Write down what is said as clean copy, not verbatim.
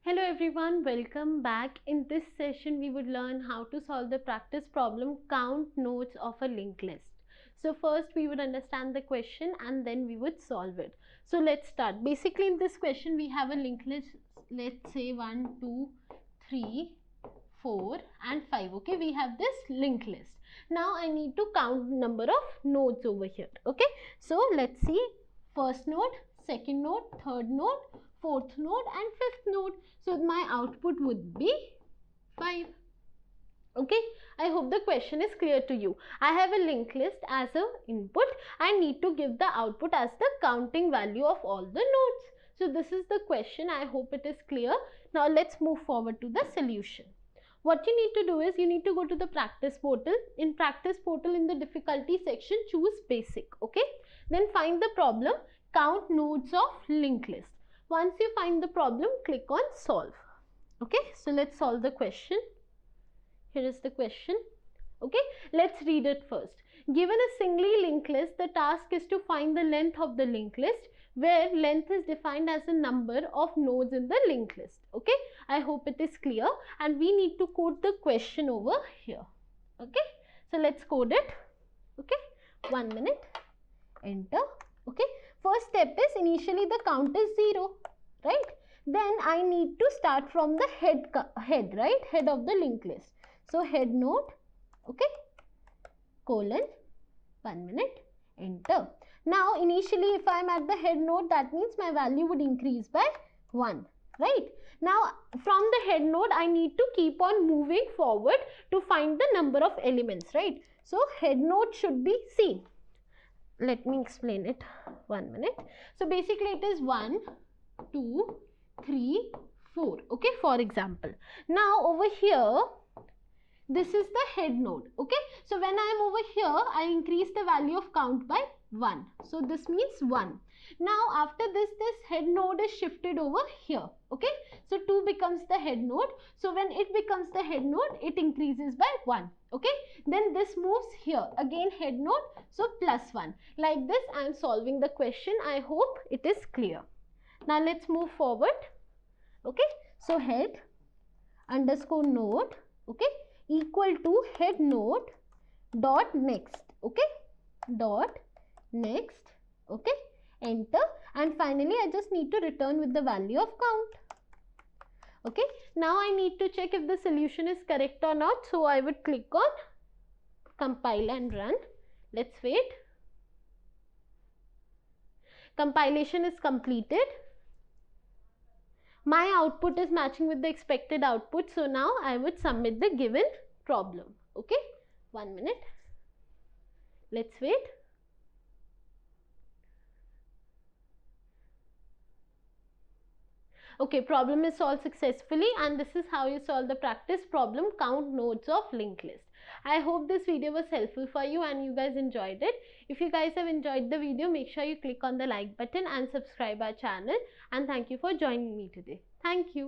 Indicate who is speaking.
Speaker 1: Hello everyone, welcome back. In this session we would learn how to solve the practice problem count nodes of a linked list. So first we would understand the question and then we would solve it. So let's start. Basically in this question we have a linked list, let's say 1, 2, 3, 4 and 5. Okay, we have this linked list. Now I need to count number of nodes over here. Okay, so let's see, first node, second node, third node, fourth node and fifth node. So my output would be 5. Okay, I hope the question is clear to you. I have a linked list as an input. I need to give the output as the counting value of all the nodes. So this is the question. I hope it is clear. Now let's move forward to the solution. What you need to do is you need to go to the practice portal. In practice portal, in the difficulty section, choose basic. Okay, then find the problem, count nodes of linked list. Once you find the problem, click on solve. Okay, so let's solve the question. Here is the question. Okay, let's read it first. Given a singly linked list, the task is to find the length of the linked list, where length is defined as the number of nodes in the linked list. Okay, I hope it is clear, and we need to code the question over here. Okay, so let's code it. Okay, 1 minute, enter. Okay, first step is initially the count is 0, right? Then I need to start from the head, right? Head of the linked list. So head node, okay, colon, 1 minute, enter. Now initially if I am at the head node, that means my value would increase by 1, right? Now from the head node I need to keep on moving forward to find the number of elements, right? So head node should be C. Let me explain it, 1 minute. So basically it is 1, 2, 3, 4. Okay, for example. Now over here, this is the head node. Okay, so when I am over here, I increase the value of count by 1. So this means 1. Now after this head node is shifted over here. Okay, so 2 becomes the head node. So when it becomes the head node, it increases by 1. Okay, then this moves here, again head node, so plus 1. Like this I am solving the question. I hope it is clear. Now let's move forward. Okay, so head underscore node, okay, equal to head node dot next. Okay, dot next. Okay, enter, and finally I just need to return with the value of count. Okay, now I need to check if the solution is correct or not. So I would click on compile and run. Let's wait. Compilation is completed. My output is matching with the expected output. So now I would submit the given problem. Okay, 1 minute. Let's wait. Okay, problem is solved successfully, and this is how you solve the practice problem count nodes of linked list. I hope this video was helpful for you and you guys enjoyed it. If you guys have enjoyed the video, make sure you click on the like button and subscribe our channel, and thank you for joining me today. Thank you.